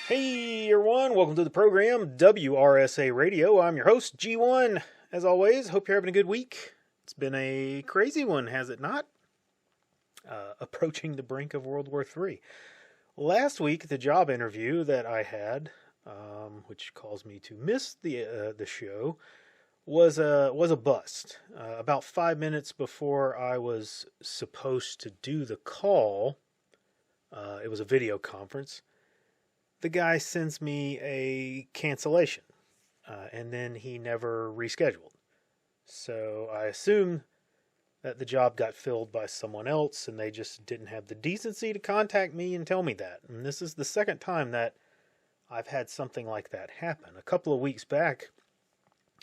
Hey everyone, welcome to the program WRSA Radio. I'm your host, G1. As always, hope you're having a good week. It's been a crazy one, has it not? Approaching the brink of World War III. Last week, the job interview that I had, which caused me to miss the show, was a bust. About 5 minutes before I was supposed to do the call, it was a video conference. The guy sends me a cancellation, and then he never rescheduled. So I assume that the job got filled by someone else, and they just didn't have the decency to contact me and tell me that. And this is the second time that I've had something like that happen. A couple of weeks back,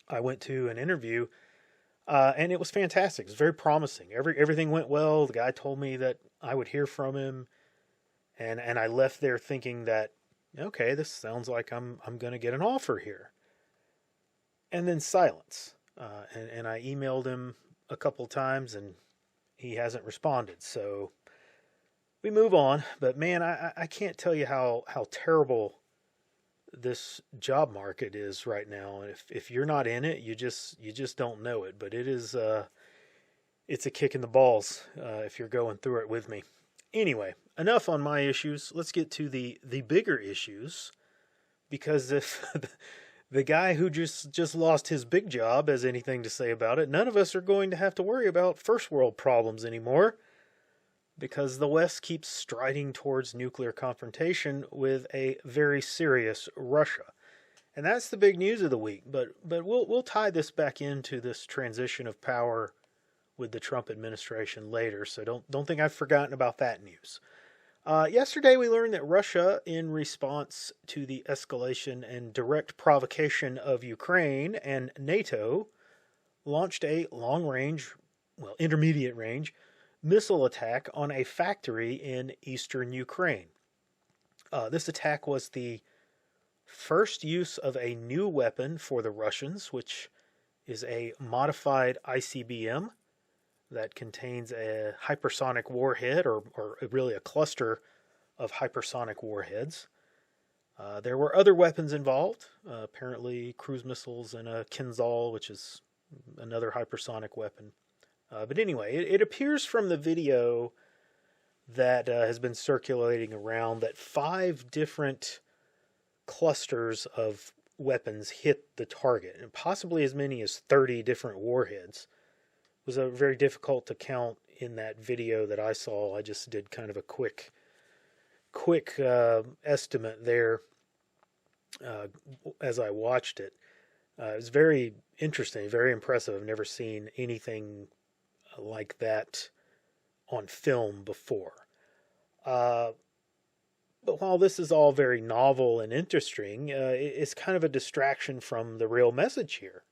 I went to an interview, and it was fantastic. It was very promising. Everything went well. The guy told me that I would hear from him, and I left there thinking that, okay, this sounds like I'm going to get an offer here. And then silence. And I emailed him a couple times and he hasn't responded. So we move on. But man, I can't tell you how terrible this job market is right now. If you're not in it, you just don't know it. But it's a kick in the balls if you're going through it with me. Anyway, enough on my issues. Let's get to the bigger issues. Because if the guy who just lost his big job has anything to say about it, none of us are going to have to worry about first world problems anymore. Because the West keeps striding towards nuclear confrontation with a very serious Russia. And that's the big news of the week. But we'll tie this back into this transition of power with the Trump administration later, so don't think I've forgotten about that news. Yesterday we learned that Russia, in response to the escalation and direct provocation of Ukraine and NATO, launched a intermediate range missile attack on a factory in eastern Ukraine. This attack was the first use of a new weapon for the Russians, which is a modified ICBM that contains a hypersonic warhead, or really a cluster of hypersonic warheads. There were other weapons involved, apparently cruise missiles and a Kinzhal, which is another hypersonic weapon. But anyway, it appears from the video that has been circulating around that 5 different clusters of weapons hit the target, and possibly as many as 30 different warheads. Was very difficult to count in that video that I saw. I just did kind of a quick estimate there as I watched it. It was very interesting, very impressive. I've never seen anything like that on film before. But while this is all very novel and interesting, it's kind of a distraction from the real message here.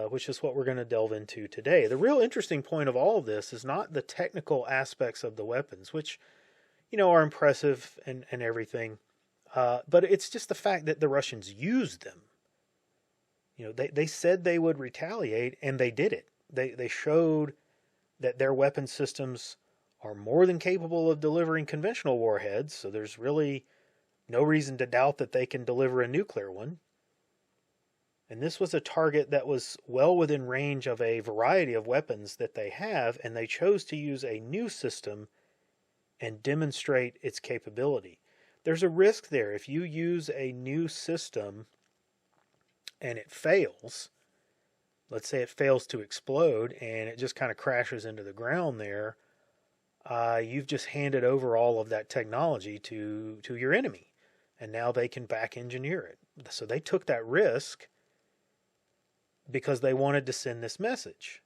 Which is what we're going to delve into today. The real interesting point of all of this is not the technical aspects of the weapons, which, are impressive and everything, but it's just the fact that the Russians used them. They said they would retaliate, and they did it. They showed that their weapon systems are more than capable of delivering conventional warheads, so there's really no reason to doubt that they can deliver a nuclear one. And this was a target that was well within range of a variety of weapons that they have, and they chose to use a new system and demonstrate its capability. There's a risk there. If you use a new system and it fails, let's say it fails to explode and it just kind of crashes into the ground there, you've just handed over all of that technology to your enemy, and now they can back engineer it. So they took that risk because they wanted to send this message.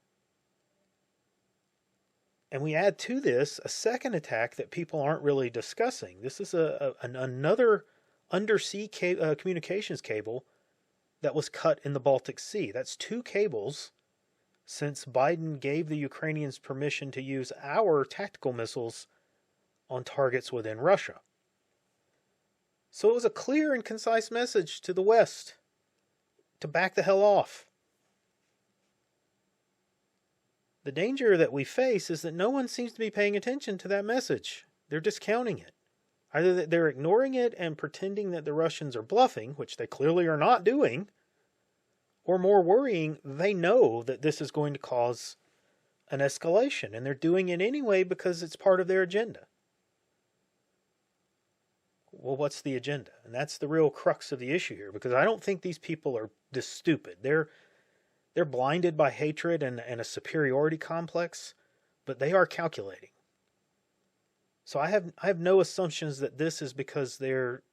And we add to this a second attack that people aren't really discussing. This is another undersea communications cable that was cut in the Baltic Sea. That's 2 cables since Biden gave the Ukrainians permission to use our tactical missiles on targets within Russia. So it was a clear and concise message to the West to back the hell off. The danger that we face is that no one seems to be paying attention to that message. They're discounting it. Either that they're ignoring it and pretending that the Russians are bluffing, which they clearly are not doing, or more worrying, they know that this is going to cause an escalation, and they're doing it anyway because it's part of their agenda. Well, what's the agenda? And that's the real crux of the issue here, because I don't think these people are this stupid. They're blinded by hatred and a superiority complex, but they are calculating. So I have no assumptions that this is because they're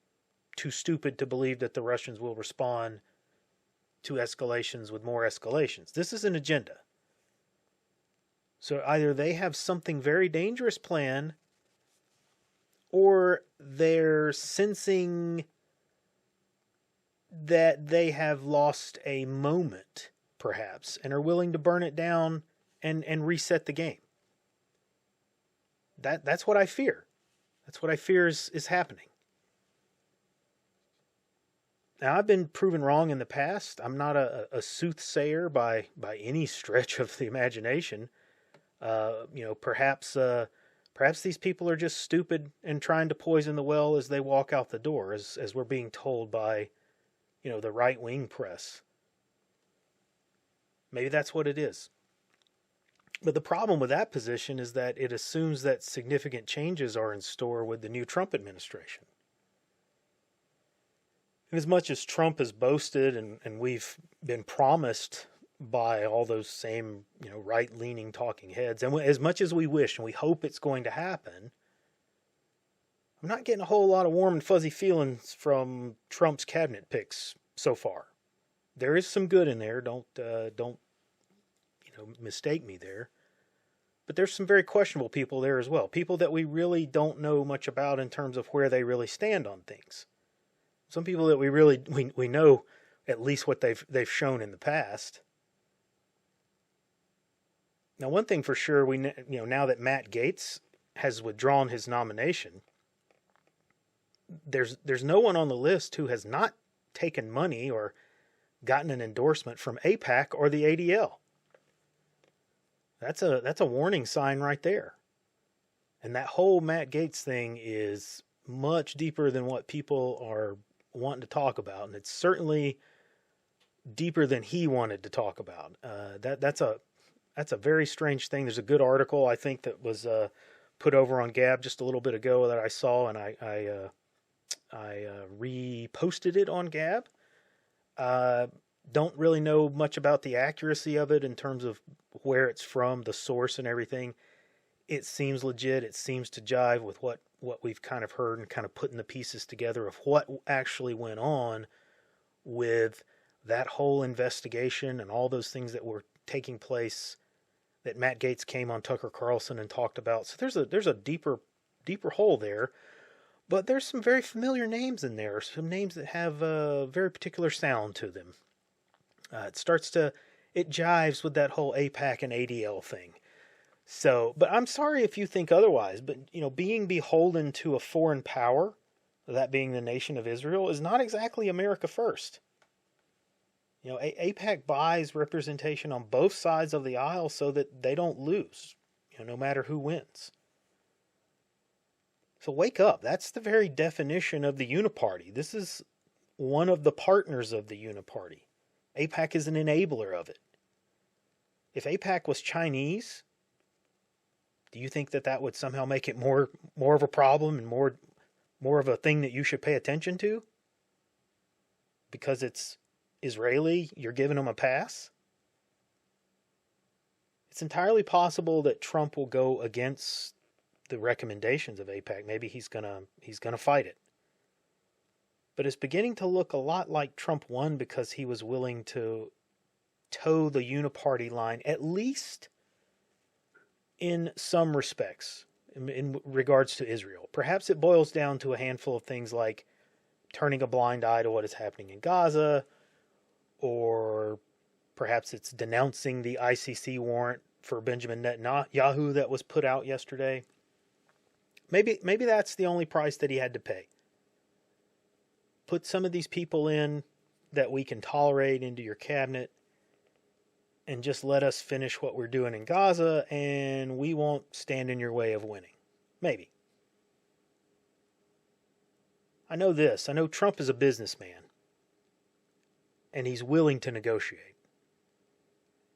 too stupid to believe that the Russians will respond to escalations with more escalations. This is an agenda. So either they have something very dangerous planned, or they're sensing that they have lost a moment, perhaps, and are willing to burn it down and reset the game. That's what I fear. That's what I fear is happening. Now, I've been proven wrong in the past. I'm not a soothsayer by any stretch of the imagination. Perhaps these people are just stupid and trying to poison the well as they walk out the door, as we're being told by, the right-wing press. Maybe that's what it is. But the problem with that position is that it assumes that significant changes are in store with the new Trump administration. And as much as Trump has boasted and we've been promised by all those same, right-leaning talking heads, and as much as we wish and we hope it's going to happen, I'm not getting a whole lot of warm and fuzzy feelings from Trump's cabinet picks so far. There is some good in there. Don't mistake me there. But there's some very questionable people there as well. People that we really don't know much about in terms of where they really stand on things. Some people that we know at least what they've shown in the past. Now, one thing for sure, now that Matt Gaetz has withdrawn his nomination, there's no one on the list who has not taken money or gotten an endorsement from AIPAC or the ADL. That's a warning sign right there. And that whole Matt Gaetz thing is much deeper than what people are wanting to talk about, and it's certainly deeper than he wanted to talk about. That's a very strange thing. There's a good article I think that was put over on Gab just a little bit ago that I saw, and I reposted it on Gab. Don't really know much about the accuracy of it in terms of where it's from, the source and everything. It seems legit. It seems to jive with what we've kind of heard and kind of putting the pieces together of what actually went on with that whole investigation and all those things that were taking place that Matt Gaetz came on Tucker Carlson and talked about. So there's a deeper hole there. But there's some very familiar names in there, some names that have a very particular sound to them. It jives with that whole AIPAC and ADL thing. So, but I'm sorry if you think otherwise, but, being beholden to a foreign power, that being the nation of Israel, is not exactly America first. AIPAC buys representation on both sides of the aisle so that they don't lose, no matter who wins. So wake up. That's the very definition of the uniparty. This is one of the partners of the uniparty. AIPAC is an enabler of it. If AIPAC was Chinese, do you think that would somehow make it more of a problem and more of a thing that you should pay attention to? Because it's Israeli, you're giving them a pass? It's entirely possible that Trump will go against the recommendations of AIPAC. Maybe he's gonna fight it. But it's beginning to look a lot like Trump won because he was willing to toe the uniparty line, at least in some respects, in regards to Israel. Perhaps it boils down to a handful of things like turning a blind eye to what is happening in Gaza, or perhaps it's denouncing the ICC warrant for Benjamin Netanyahu that was put out yesterday. Maybe that's the only price that he had to pay. Put some of these people in that we can tolerate into your cabinet and just let us finish what we're doing in Gaza, and we won't stand in your way of winning. Maybe. I know this. I know Trump is a businessman, and he's willing to negotiate.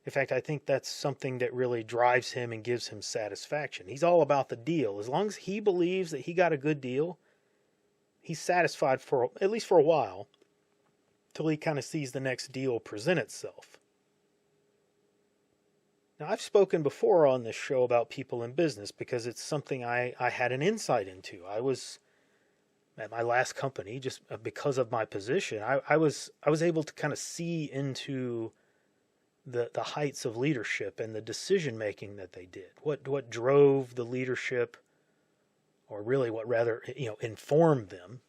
In fact, I think that's something that really drives him and gives him satisfaction. He's all about the deal. As long as he believes that he got a good deal, he's satisfied for at least for a while, till he kind of sees the next deal present itself. Now, I've spoken before on this show about people in business because it's something I had an insight into. I was at my last company, just because of my position, I was able to kind of see into the heights of leadership and the decision making that they did. What drove the leadership, or really what rather informed them.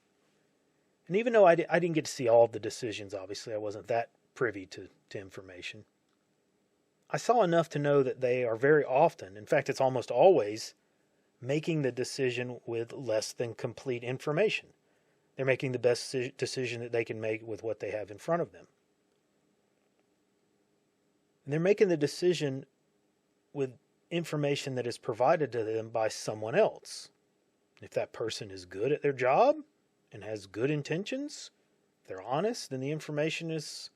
And even though I didn't get to see all of the decisions, obviously I wasn't that privy to information, I saw enough to know that they are very often, in fact it's almost always, making the decision with less than complete information. They're making the best decision that they can make with what they have in front of them. And they're making the decision with information that is provided to them by someone else. If that person is good at their job and has good intentions, if they're honest, then the information is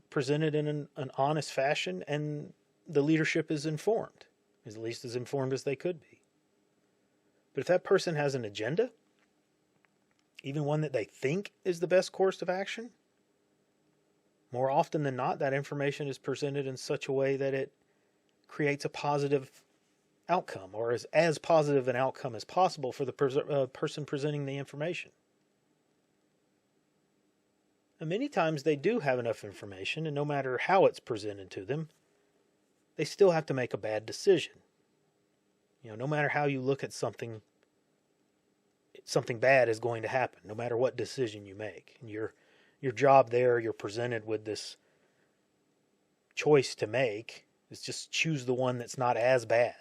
presented in an honest fashion, and the leadership is informed, at least as informed as they could be. But if that person has an agenda, even one that they think is the best course of action, more often than not, that information is presented in such a way that it creates a positive outcome, or as positive an outcome as possible for the person presenting the information. And many times they do have enough information, and no matter how it's presented to them, they still have to make a bad decision. No matter how you look at something bad is going to happen, no matter what decision you make. And your job there, you're presented with this choice to make, is just choose the one that's not as bad.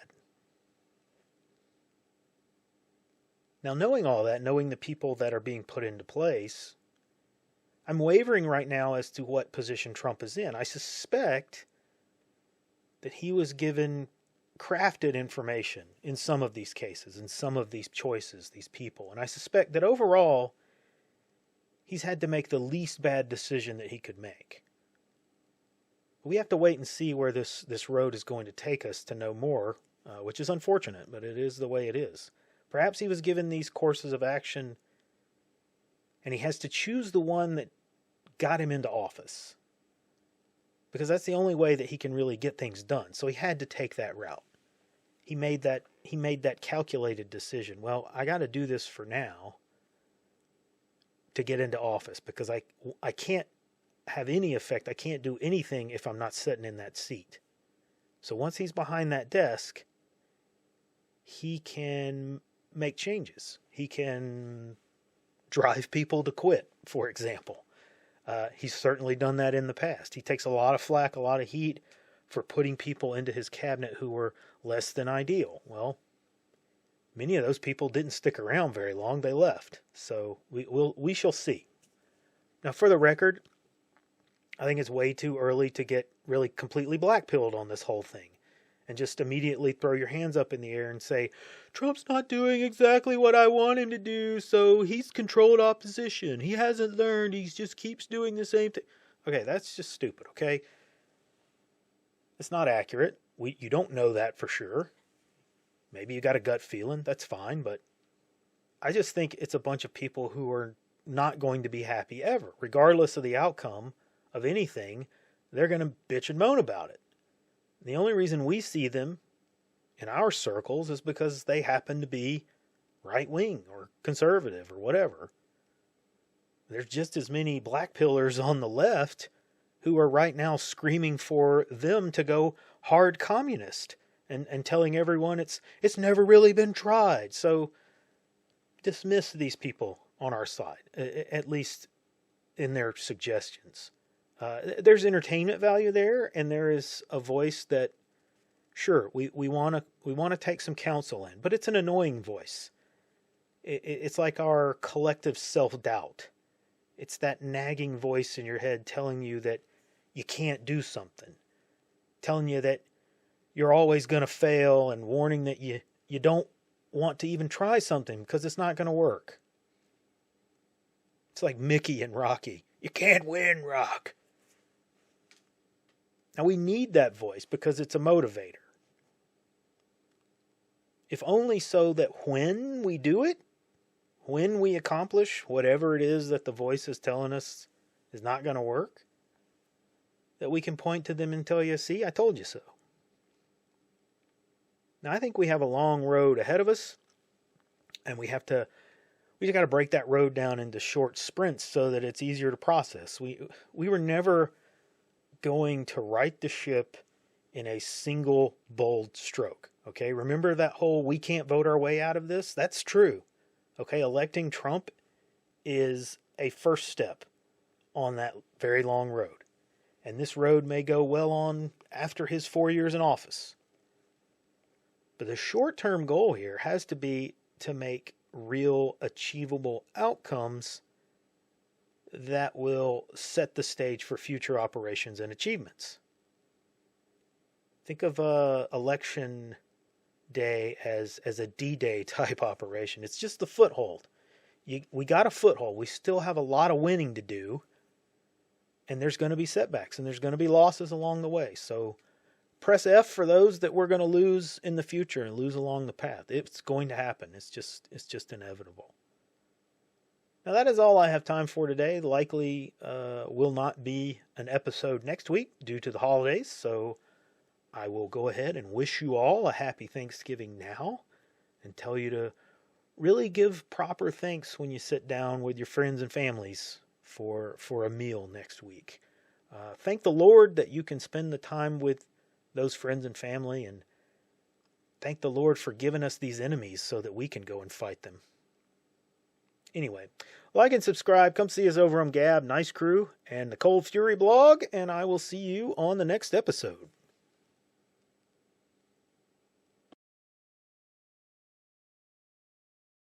Now, knowing all that, knowing the people that are being put into place, I'm wavering right now as to what position Trump is in. I suspect that he was given crafted information in some of these cases, in some of these choices, these people. And I suspect that overall, he's had to make the least bad decision that he could make. We have to wait and see where this road is going to take us to know more, which is unfortunate, but it is the way it is. Perhaps he was given these courses of action, and he has to choose the one that got him into office, because that's the only way that he can really get things done. So he had to take that route. He made that calculated decision. Well, I got to do this for now to get into office, because I can't have any effect. I can't do anything if I'm not sitting in that seat. So once he's behind that desk, he can make changes. He can drive people to quit, for example. He's certainly done that in the past. He takes a lot of flack, a lot of heat for putting people into his cabinet who were less than ideal. Well, many of those people didn't stick around very long. They left. So we shall see. Now, for the record, I think it's way too early to get really completely black-pilled on this whole thing and just immediately throw your hands up in the air and say, Trump's not doing exactly what I want him to do, so he's controlled opposition. He hasn't learned. He just keeps doing the same thing. Okay, that's just stupid, okay? It's not accurate. You don't know that for sure. Maybe you got a gut feeling. That's fine, but I just think it's a bunch of people who are not going to be happy ever. Regardless of the outcome of anything, they're going to bitch and moan about it. The only reason we see them in our circles is because they happen to be right-wing or conservative or whatever. There's just as many black pillars on the left who are right now screaming for them to go hard communist and telling everyone it's never really been tried. So dismiss these people on our side, at least in their suggestions. There's entertainment value there, and there is a voice that, sure, we want to take some counsel in, but it's an annoying voice. It's like our collective self-doubt. It's that nagging voice in your head telling you that you can't do something, telling you that you're always going to fail, and warning that you don't want to even try something because it's not going to work. It's like Mickey and Rocky. You can't win, Rock. Now we need that voice because it's a motivator. If only so that when we do it, when we accomplish whatever it is that the voice is telling us is not going to work, that we can point to them and tell you, see, I told you so. Now, I think we have a long road ahead of us, and we just got to break that road down into short sprints so that it's easier to process. We were never going to right the ship in a single bold stroke. Okay, remember that whole we can't vote our way out of this? That's true. Okay, electing Trump is a first step on that very long road. And this road may go well on after his 4 years in office. But the short-term goal here has to be to make real achievable outcomes that will set the stage for future operations and achievements. Think of election day as a D-Day type operation. It's just the foothold. We got a foothold. We still have a lot of winning to do, and there's going to be setbacks, and there's going to be losses along the way. So press F for those that we're going to lose in the future and lose along the path. It's going to happen. It's just inevitable. Now that is all I have time for today. Likely will not be an episode next week due to the holidays, so I will go ahead and wish you all a happy Thanksgiving now and tell you to really give proper thanks when you sit down with your friends and families for a meal next week. Thank the Lord that you can spend the time with those friends and family, and thank the Lord for giving us these enemies so that we can go and fight them. Anyway, like and subscribe. Come see us over on Gab, Nice Crew, and the Cold Fury blog, and I will see you on the next episode.